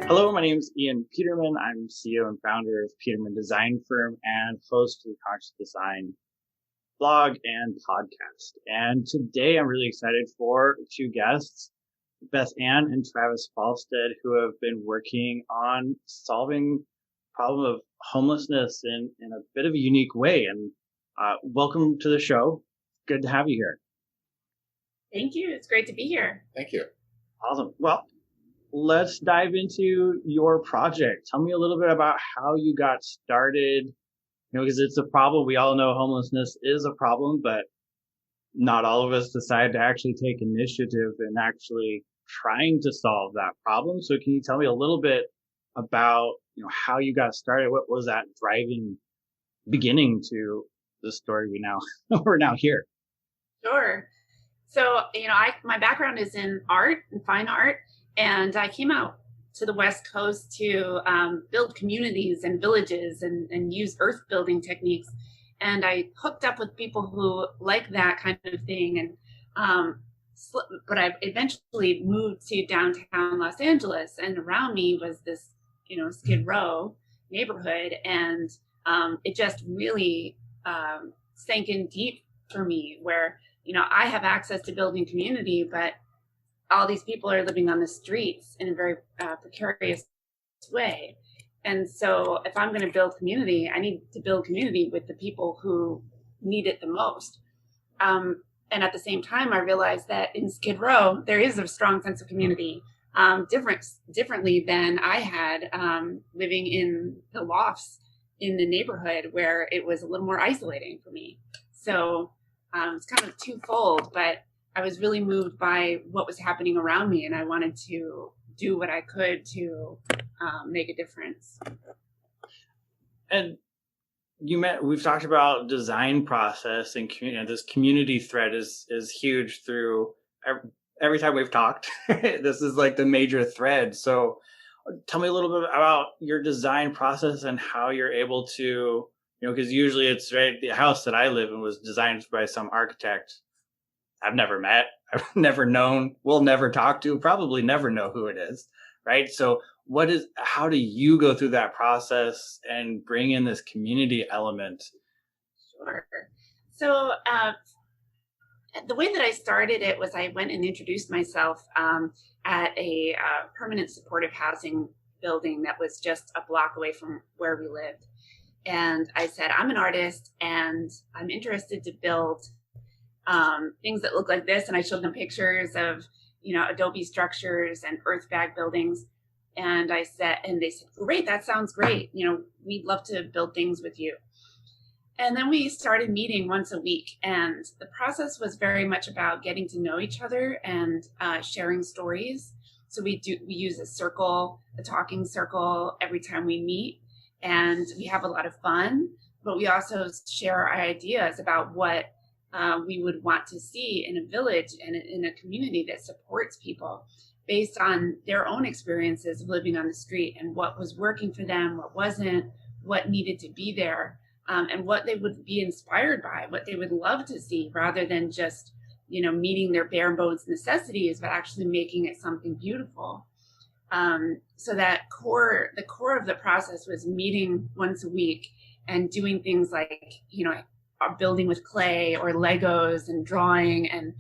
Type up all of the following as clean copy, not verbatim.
Hello, my name is Ian Peterman. I'm CEO and founder of Peterman Design Firm and host of the Conscious Design blog and podcast. And today I'm really excited for two guests, Beth Ann and Travis Falstad, who have been working on solving the problem of homelessness in a bit of a unique way. And welcome to the show. Good to have you here. Thank you. It's great to be here. Thank you. Awesome. Well, let's dive into your project. Tell me a little bit about how you got started. Because it's a problem. We all know homelessness is a problem, but not all of us decide to actually take initiative in actually trying to solve that problem. So can you tell me a little bit about, how you got started? What was that driving beginning to the story we're now here? Sure. So, my background is in art and fine art, and I came out to the West Coast to build communities and villages and use earth building techniques. And I hooked up with people who like that kind of thing. But I eventually moved to downtown Los Angeles, and around me was this, Skid Row neighborhood. And it just really sank in deep for me where, I have access to building community, but all these people are living on the streets in a very precarious way. And so if I'm going to build community, I need to build community with the people who need it the most. And at the same time, I realized that in Skid Row, there is a strong sense of community, differently than I had living in the lofts in the neighborhood where it was a little more isolating for me. So it's kind of twofold, but I was really moved by what was happening around me, and I wanted to do what I could to make a difference. And we've talked about design process and community. This community thread is huge through every time we've talked. This is like the major thread. So tell me a little bit about your design process and how you're able to, because usually it's right. The house that I live in was designed by some architect I've never met, I've never known, will never talk to, probably never know who it is, right? So how do you go through that process and bring in this community element? Sure. So the way that I started it was I went and introduced myself at a permanent supportive housing building that was just a block away from where we lived. And I said, I'm an artist and I'm interested to build things that look like this. And I showed them pictures of, adobe structures and earth bag buildings. And they said, great, that sounds great. We'd love to build things with you. And then we started meeting once a week. And the process was very much about getting to know each other and sharing stories. So we use a talking circle every time we meet. And we have a lot of fun, but we also share our ideas about what we would want to see in a village and in a community that supports people based on their own experiences of living on the street and what was working for them, what wasn't, what needed to be there, and what they would be inspired by, what they would love to see, rather than just, meeting their bare bones necessities, but actually making it something beautiful. So the core of the process was meeting once a week and doing things like, building with clay or Legos and drawing and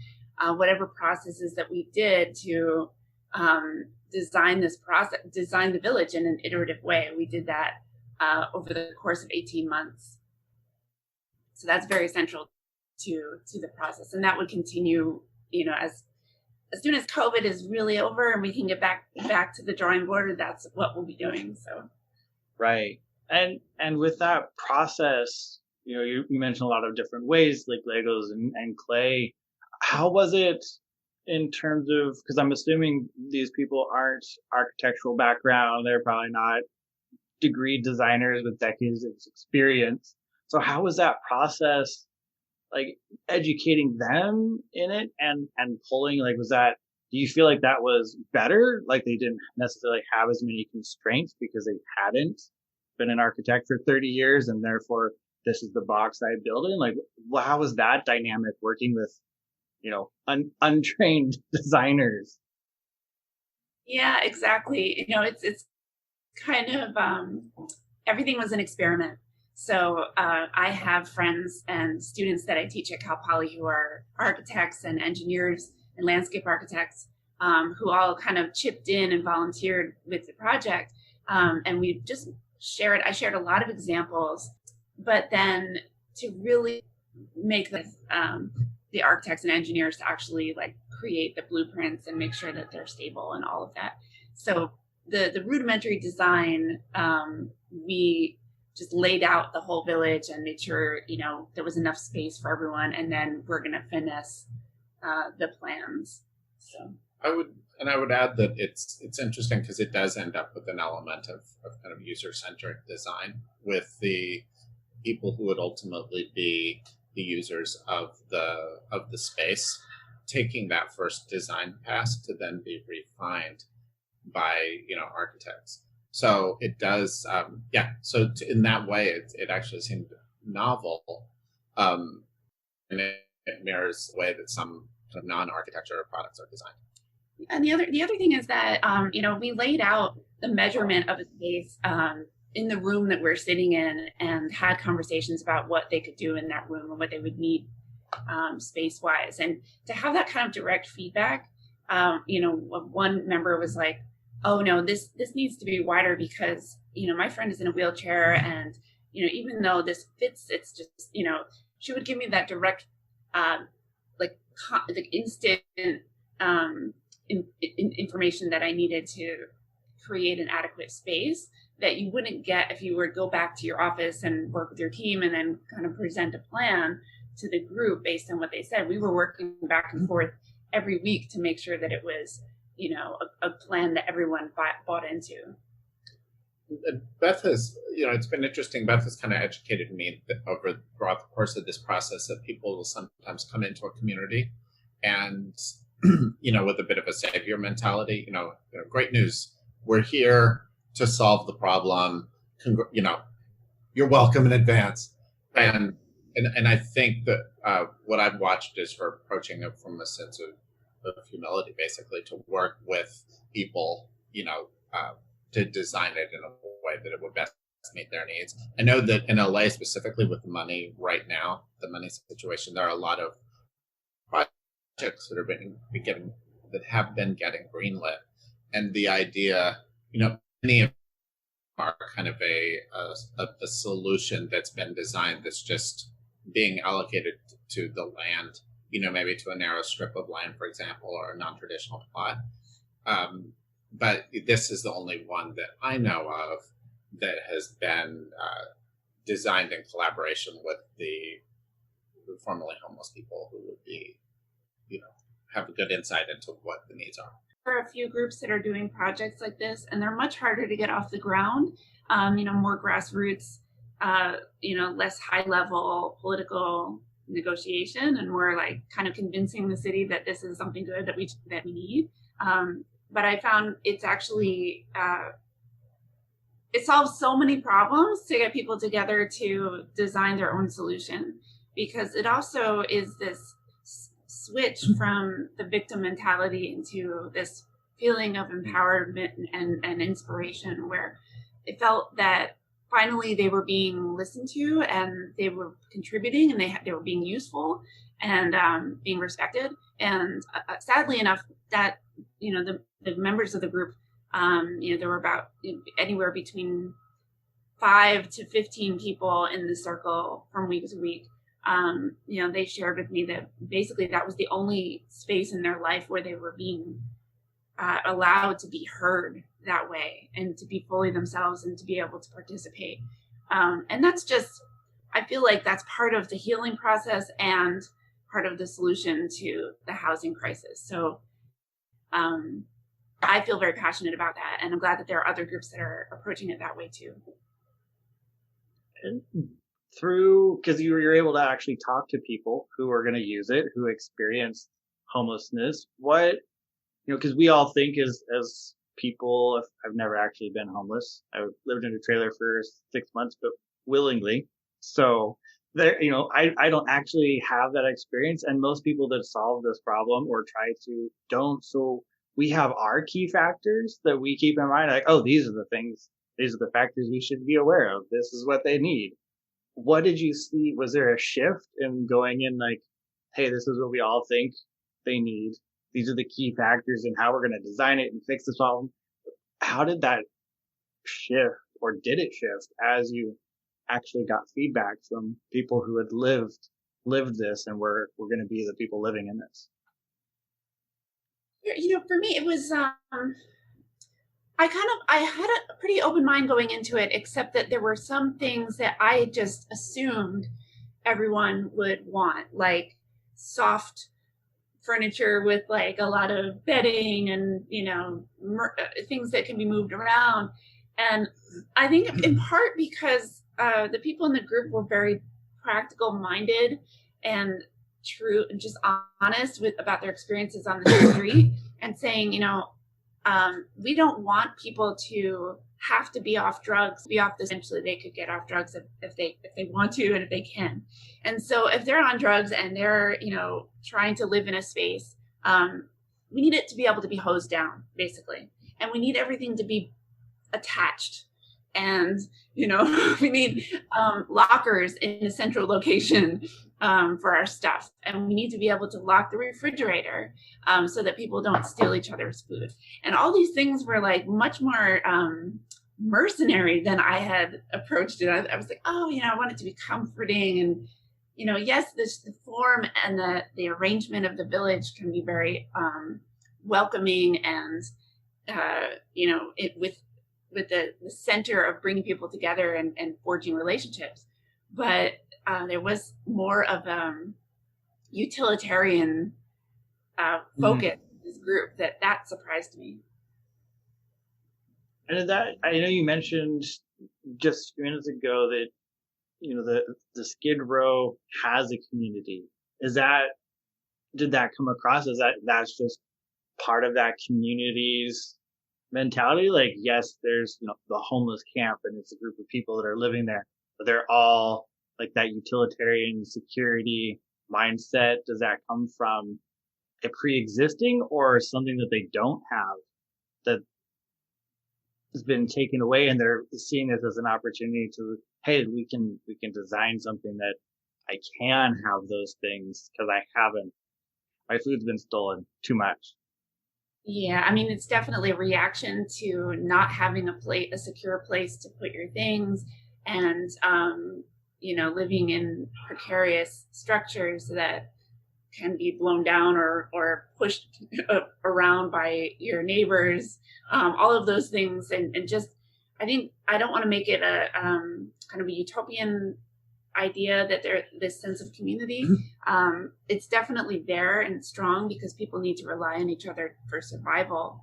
whatever processes that we did to design the village in an iterative way. We did that over the course of 18 months. So that's very central to the process. And that would continue, as soon as COVID is really over and we can get back to the drawing board, that's what we'll be doing. So. Right. And with that process, you mentioned a lot of different ways like Legos and clay. How was it in terms of, because I'm assuming these people aren't architectural background, they're probably not degree designers with decades of experience. So how was that process, like educating them in it and pulling, like, do you feel like that was better? Like they didn't necessarily have as many constraints because they hadn't been an architect for 30 years and therefore this is the box I build in? Like, how was that dynamic working with, untrained designers? Yeah, exactly. It's kind of everything was an experiment. So I have friends and students that I teach at Cal Poly who are architects and engineers and landscape architects, who all kind of chipped in and volunteered with the project. And we just shared, I shared a lot of examples, but then to really make the architects and engineers to actually like create the blueprints and make sure that they're stable and all of that. So the rudimentary design, we just laid out the whole village and made sure, you know, there was enough space for everyone. And then we're going to finesse the plans. So I would add that it's interesting because it does end up with an element of kind of user-centric design with the people who would ultimately be the users of the space, taking that first design pass to then be refined by, you know, architects. So it does, So in that way, it actually seemed novel, and it mirrors the way that some kind of non-architecture products are designed. And the other thing is that you know, we laid out the measurement of a space in the room that we're sitting in, and had conversations about what they could do in that room and what they would need space wise, and to have that kind of direct feedback. You know, one member was like, "Oh no, this needs to be wider because, you know, my friend is in a wheelchair, and, you know, even though this fits, it's just, you know," she would give me that direct, like instant information that I needed to create an adequate space that you wouldn't get if you were to go back to your office and work with your team and then kind of present a plan to the group based on what they said. We were working back and forth every week to make sure that it was, you know, a plan that everyone bought into. Beth has, you know, it's been interesting. Beth has kind of educated me throughout the course of this process that people will sometimes come into a community and, you know, with a bit of a savior mentality, you know, great news. We're here to solve the problem. You know, you're welcome in advance. Right. And I think that what I've watched is her approaching it from a sense of humility, basically, to work with people, you know, to design it in a way that it would best meet their needs. I know that in LA, specifically with the money right now, the money situation, there are a lot of projects that have been getting greenlit, and the idea, you know, many of them are kind of a solution that's been designed that's just being allocated to the land, you know, maybe to a narrow strip of land, for example, or a non-traditional plot. But this is the only one that I know of that has been designed in collaboration with the formerly homeless people who would be, you know, have a good insight into what the needs are. There are a few groups that are doing projects like this, and they're much harder to get off the ground. You know, more grassroots, you know, less high level political negotiation, and more like kind of convincing the city that this is something good that we need. But I found it's actually it solves so many problems to get people together to design their own solution, because it also is this switch from the victim mentality into this feeling of empowerment and inspiration, where it felt that finally they were being listened to and they were contributing and they were being useful and being respected. And sadly enough, that, you know, the members of the group, you know, there were about anywhere between 5 to 15 people in the circle from week to week. You know, they shared with me that basically that was the only space in their life where they were being allowed to be heard that way and to be fully themselves and to be able to participate. And that's just, I feel like that's part of the healing process and part of the solution to the housing crisis. So I feel very passionate about that, and I'm glad that there are other groups that are approaching it that way too. And through, because you're able to actually talk to people who are going to use it, who experience homelessness, what, you know, because we all think as people, I've never actually been homeless. I lived in a trailer for 6 months, but willingly. So there, you know, I don't actually have that experience, and most people that solve this problem or try to don't. So we have our key factors that we keep in mind, like, oh, these are the things these are the factors we should be aware of. This is what they need. What did you see? Was there a shift in going in like, hey, this is what we all think they need. These are the key factors in how we're going to design it and fix the problem. How did that shift, or did it shift as you actually got feedback from people who had lived this and were going to be the people living in this? For me, it was, I had a pretty open mind going into it, except that there were some things that I just assumed everyone would want, like soft furniture with like a lot of bedding and, things that can be moved around. And I think in part because the people in the group were very practical minded and true and just honest about their experiences on the street, and saying, we don't want people to have to be off drugs, be off this. Eventually they could get off drugs if they want to and if they can. And so if they're on drugs and they're, trying to live in a space, we need it to be able to be hosed down, basically. And we need everything to be attached. And, we need lockers in a central location for our stuff. And we need to be able to lock the refrigerator so that people don't steal each other's food. And all these things were like much more mercenary than I had approached it. I was like, I want it to be comforting. And, yes, the form and the arrangement of the village can be very welcoming and, with the center of bringing people together and forging relationships. But there was more of utilitarian focus in this group that surprised me. And that, I know you mentioned just minutes ago that, the Skid Row has a community. Did that come across as that's just part of that community's mentality? Like, yes, there's, the homeless camp and it's a group of people that are living there, but they're all like that utilitarian security mindset. Does that come from a pre-existing or something that they don't have that has been taken away, and they're seeing this as an opportunity to, hey, we can design something that I can have those things because I haven't. My food's been stolen too much. Yeah, I mean, it's definitely a reaction to not having a secure place to put your things, and living in precarious structures that can be blown down or pushed around by your neighbors. All of those things, and just, I think I don't want to make it a kind of a utopian idea that there's this sense of community. It's definitely there and strong because people need to rely on each other for survival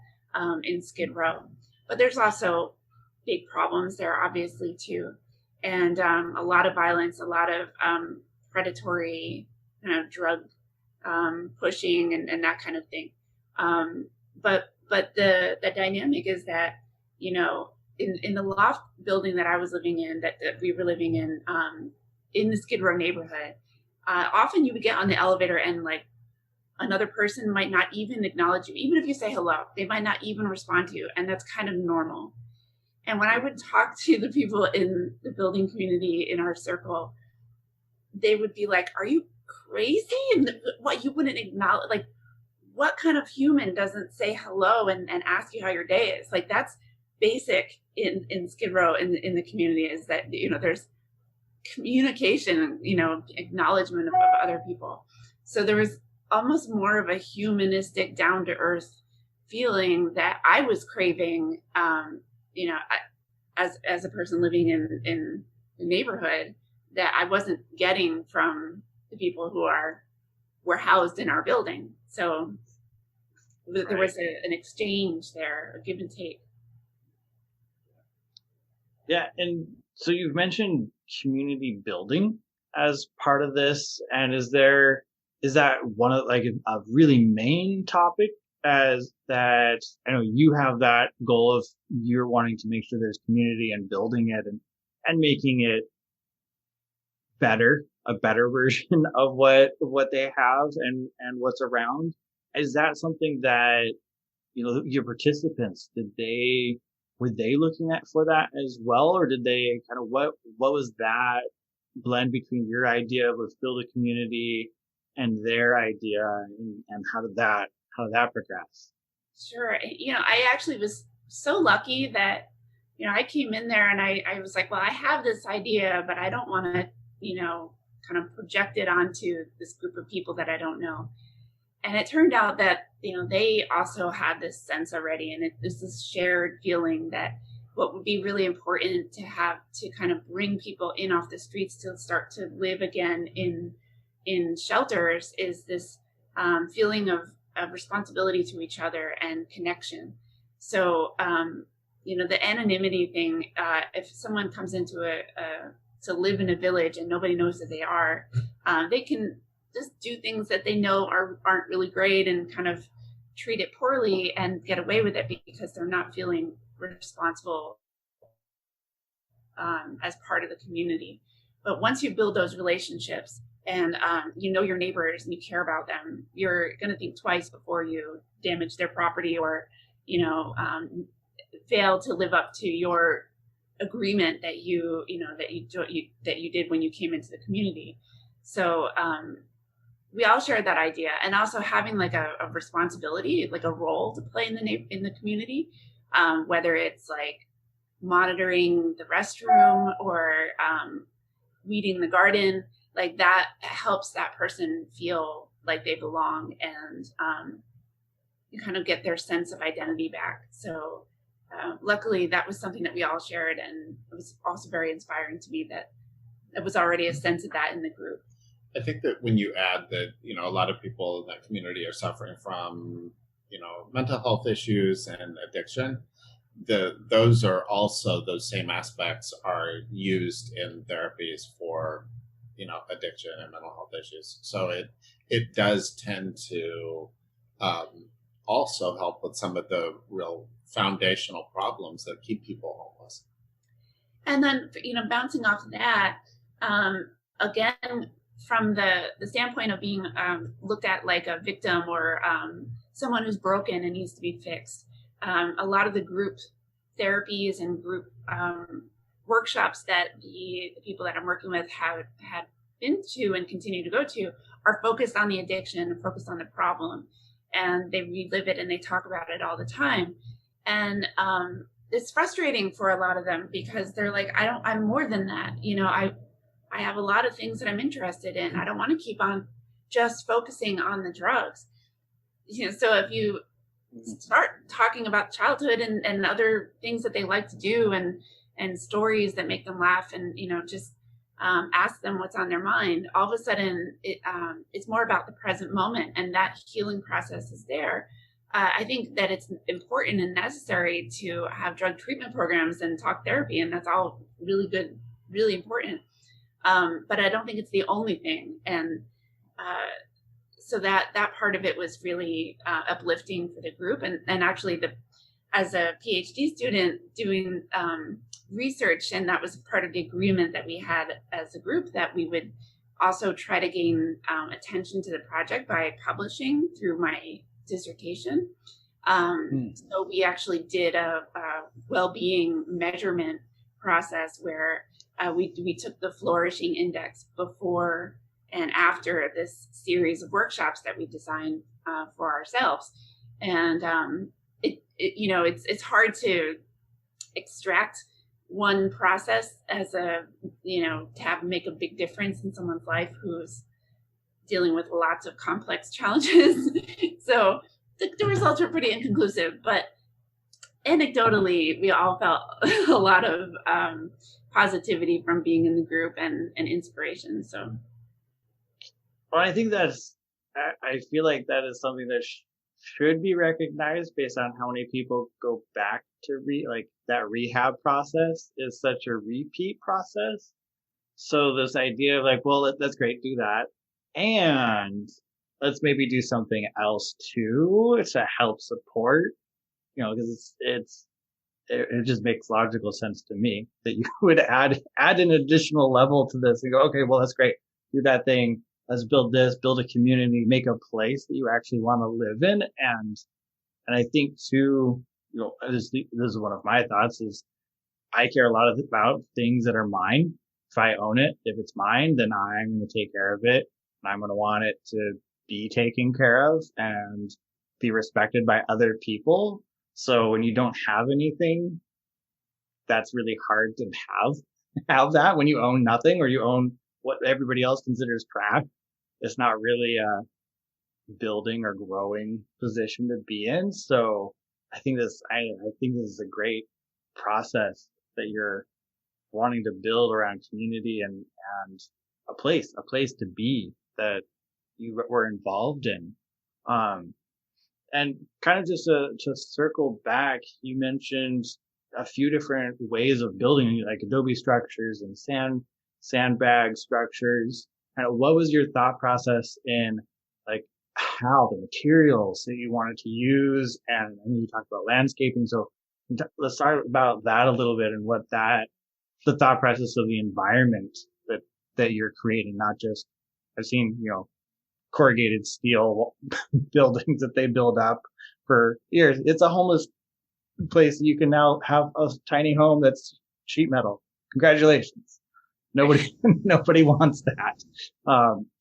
in Skid Row. But there's also big problems there, obviously, too. And a lot of violence, a lot of predatory drug pushing and that kind of thing. But the dynamic is that, in the loft building that I was living in, that we were living in the Skid Row neighborhood, often you would get on the elevator and like another person might not even acknowledge you. Even if you say hello, they might not even respond to you. And that's kind of normal. And when I would talk to the people in the building community in our circle, they would be like, are you crazy? And what, you wouldn't acknowledge, like, what kind of human doesn't say hello and ask you how your day is? Like, that's basic in Skid Row in the community, is that, there's communication, acknowledgement of other people. So there was almost more of a humanistic, down to earth feeling that I was craving, as a person living in the neighborhood, that I wasn't getting from the people who were housed in our building. So there was an exchange there, a give and take. Yeah, and so you've mentioned community building as part of this, and is that one of like a really main topic, as that I know you have that goal of you're wanting to make sure there's community and building it and making it better, a better version of what they have and what's around. Is that something that your participants, did they were they looking at for that as well, or did they kind of what was that blend between your idea of let's build a community and their idea, and how did that progress? Sure. I actually was so lucky that, I came in there and I was like, well, I have this idea, but I don't want to, kind of project it onto this group of people that I don't know. And it turned out that, they also had this sense already. And there's this shared feeling that what would be really important to have to kind of bring people in off the streets to start to live again in shelters is this feeling of responsibility to each other and connection. So, the anonymity thing, if someone comes into to live in a village and nobody knows that they are, they can just do things that they know aren't really great and kind of treat it poorly and get away with it because they're not feeling responsible as part of the community. But once you build those relationships and you know your neighbors and you care about them, you're going to think twice before you damage their property or, fail to live up to your agreement that you did when you came into the community. So we all shared that idea, and also having like a responsibility, like a role to play in the community, whether it's like monitoring the restroom or weeding the garden, like that helps that person feel like they belong, and you kind of get their sense of identity back. So luckily that was something that we all shared, and it was also very inspiring to me that there was already a sense of that in the group. I think that when you add that, a lot of people in that community are suffering from, mental health issues and addiction, those same aspects are used in therapies for, addiction and mental health issues. So it does tend to also help with some of the real foundational problems that keep people homeless. And then, bouncing off of that, again, from the standpoint of being looked at like a victim or someone who's broken and needs to be fixed, a lot of the group therapies and group workshops that the people that I'm working with had been to and continue to go to are focused on the addiction and focused on the problem. And they relive it and they talk about it all the time. And it's frustrating for a lot of them because they're like, I'm more than that. I have a lot of things that I'm interested in. I don't want to keep on just focusing on the drugs. So if you start talking about childhood and other things that they like to do and stories that make them laugh and, just ask them what's on their mind, all of a sudden it's more about the present moment, and that healing process is there. I think that it's important and necessary to have drug treatment programs and talk therapy, and that's all really good, really important. But I don't think it's the only thing. And so that part of it was really uplifting for the group. And actually, as a PhD student doing research, and that was part of the agreement that we had as a group, that we would also try to gain attention to the project by publishing through my dissertation. So we actually did a well-being measurement process where we took the flourishing index before and after this series of workshops that we designed for ourselves. And it's hard to extract one process as make a big difference in someone's life who's dealing with lots of complex challenges. So the results were pretty inconclusive, but anecdotally, we all felt a lot of positivity from being in the group and inspiration. So, well, I think I feel like that is something that should be recognized based on how many people go back to that rehab process is such a repeat process. So this idea of like, well, that's great, do that, and let's maybe do something else too to help support, because it just makes logical sense to me that you would add an additional level to this and go, okay, well, that's great, do that thing, let's build a community, make a place that you actually want to live in. And I think too, this is one of my thoughts is I care a lot about things that are mine. If I own it, if it's mine, then I'm going to take care of it. And I'm going to want it to be taken care of and be respected by other people. So when you don't have anything, that's really hard to have that when you own nothing or you own what everybody else considers trash. It's not really a building or growing position to be in. So I think I think this is a great process that you're wanting to build around community and a place to be that you were involved in. And kind of just to circle back, you mentioned a few different ways of building, like adobe structures and sandbag structures. Kind of what was your thought process in like how the materials that you wanted to use? And I mean, you talked about landscaping. So let's talk about that a little bit and what the thought process of the environment that you're creating, not just, I've seen, corrugated steel buildings that they build up for years. It's a homeless place. You can now have a tiny home that's sheet metal. Congratulations. Nobody wants that.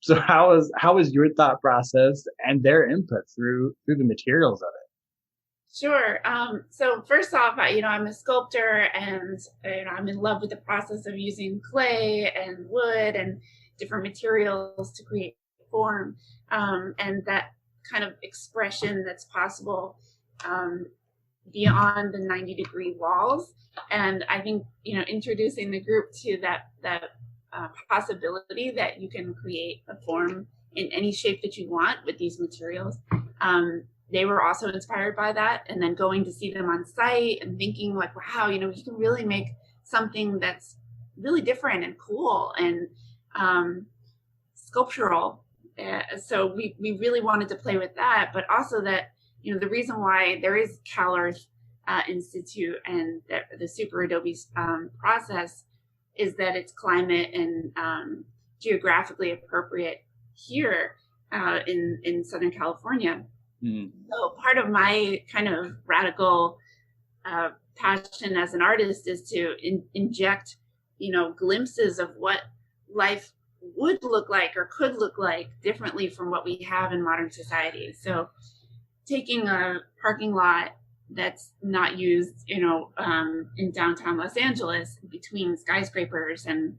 So how was your thought process and their input through the materials of it? Sure. So first off, I'm a sculptor, and I'm in love with the process of using clay and wood and different materials to create form, and that kind of expression that's possible beyond the 90-degree walls. And I think introducing the group to that possibility that you can create a form in any shape that you want with these materials. They were also inspired by that, and then going to see them on site and thinking like, wow, you can really make something that's really different and cool and sculptural. So we really wanted to play with that, but also that, the reason why there is CalEarth Institute and the Super Adobe process is that it's climate and geographically appropriate here in Southern California. So part of my kind of radical passion as an artist is to inject, glimpses of what life would look like or could look like differently from what we have in modern society. So taking a parking lot that's not used, in downtown Los Angeles between skyscrapers and,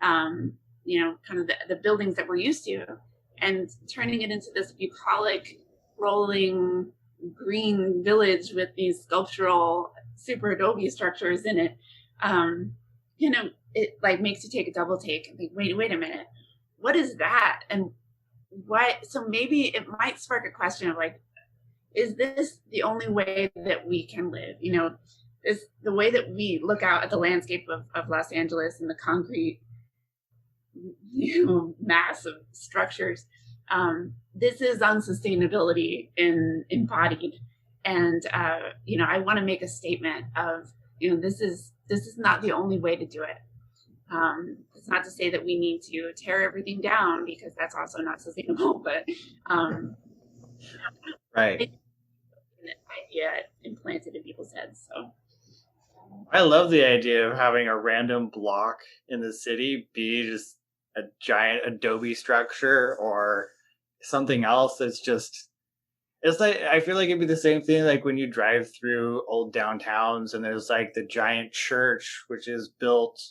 kind of the buildings that we're used to, and turning it into this bucolic rolling green village with these sculptural super adobe structures in it, it like makes you take a double take and think, wait a minute, what is that? And what? So maybe it might spark a question of like, is this the only way that we can live? Is the way that we look out at the landscape of Los Angeles and the concrete, mass of structures. This is unsustainability embodied, and I want to make a statement of this is not the only way to do it. It's not to say that we need to tear everything down, because that's also not sustainable. But right, an idea implanted in people's heads. So I love the idea of having a random block in the city be just a giant adobe structure or something else that's just, it's like, I feel like it'd be the same thing like when you drive through old downtowns and there's like the giant church which is built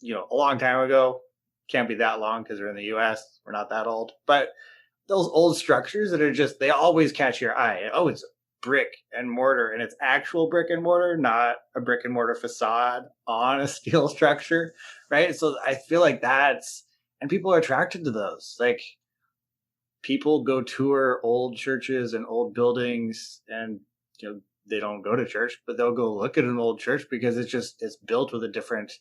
a long time ago. Can't be that long because we're in the US, we're not that old, but those old structures that are just, they always catch your eye. Oh, it's brick and mortar, and it's actual brick and mortar, not a brick and mortar facade on a steel structure, right? So I feel like and people are attracted to those. Like, people go tour old churches and old buildings, and they don't go to church, but they'll go look at an old church because it's built with a different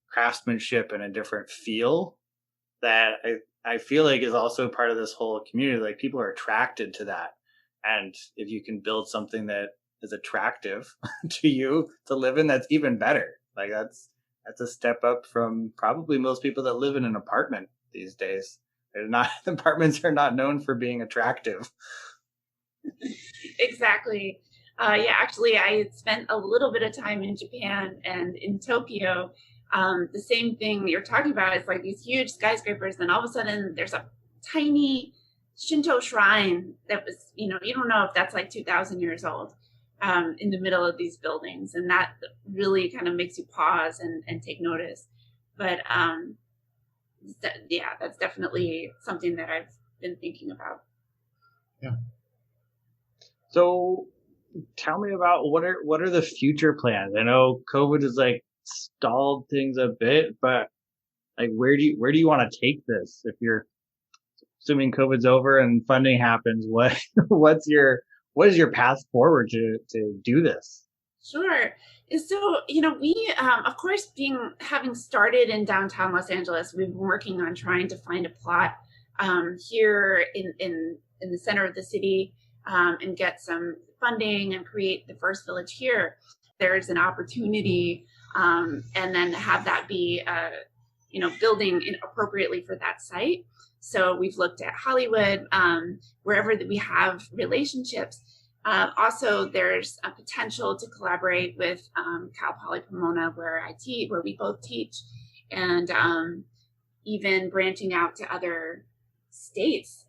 craftsmanship and a different feel that I feel like is also part of this whole community. Like, people are attracted to that. And if you can build something that is attractive to you to live in, that's even better. Like, that's a step up from probably most people that live in an apartment these days. Apartments are not known for being attractive. Exactly. Yeah, actually, I spent a little bit of time in Japan and in Tokyo. The same thing you're talking about. It's like these huge skyscrapers, and all of a sudden there's a tiny Shinto shrine that was, you don't know if that's like 2,000 years old, in the middle of these buildings. And that really kind of makes you pause and take notice. But yeah, that's definitely something that I've been thinking about. Yeah. So tell me about what are the future plans? I know COVID has like stalled things a bit, but like where do you want to take this? If you're assuming COVID's over and funding happens, what is your path forward to do this? Sure. So, we, of course, having started in downtown Los Angeles, we've been working on trying to find a plot here in the center of the city, and get some funding and create the first village here. There's an opportunity, and then have that be, building appropriately for that site. So we've looked at Hollywood, wherever that we have relationships. Also, there's a potential to collaborate with Cal Poly Pomona, where we both teach, and even branching out to other states,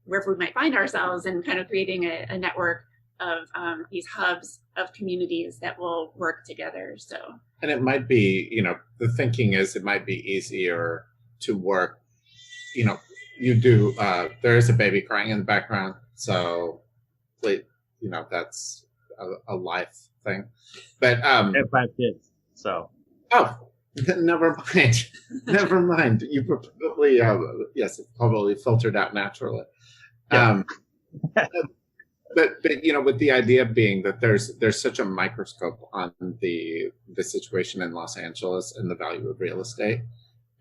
wherever we might find ourselves, and kind of creating a network of these hubs of communities that will work together. So, and it might be, the thinking is it might be easier to work. You do. There is a baby crying in the background, so. That's a life thing, but I have 5 kids, so never mind. You probably yes, it probably filtered out naturally. Yeah. But with the idea being that there's such a microscope on the situation in Los Angeles and the value of real estate,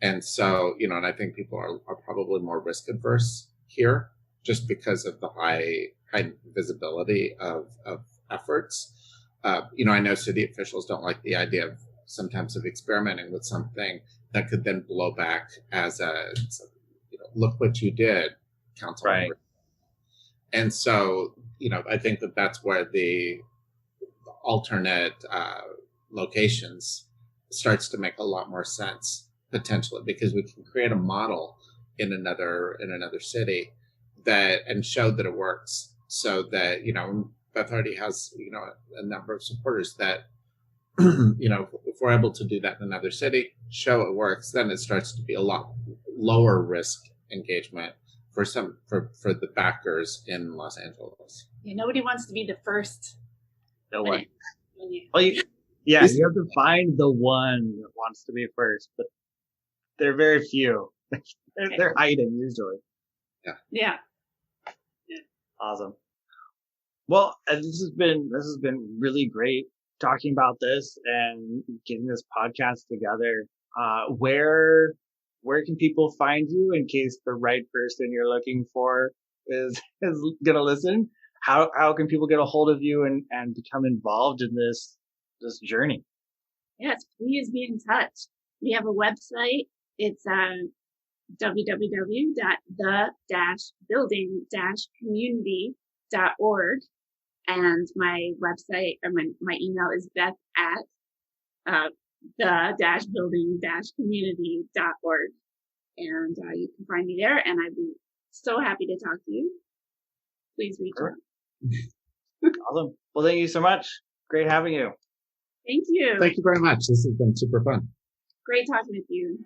and so and I think people are probably more risk adverse here just because of the high visibility of efforts. I know city officials don't like the idea of sometimes of experimenting with something that could then blow back as look what you did, council. Right. And so, I think that's where the alternate locations starts to make a lot more sense potentially, because we can create a model in another city and show that it works. So that, Beth already has, a number of supporters that, if we're able to do that in another city, show it works, then it starts to be a lot lower risk engagement for the backers in Los Angeles. Yeah, nobody wants to be the first. No one. Well, you have to find the one that wants to be first, but they're very few. They're hiding usually. Yeah. Awesome. Well, this has been really great talking about this and getting this podcast together. Where can people find you in case the right person you're looking for is gonna listen? How can people get a hold of you and become involved in this journey? Yes, please be in touch. We have a website. It's www.the-building-community.org, and my website, or my email is Beth at the-building-community.org, and you can find me there, and I'd be so happy to talk to you. Please reach out. Awesome. Well, thank you so much. Great having you. Thank you. Thank you very much. This has been super fun. Great talking with you.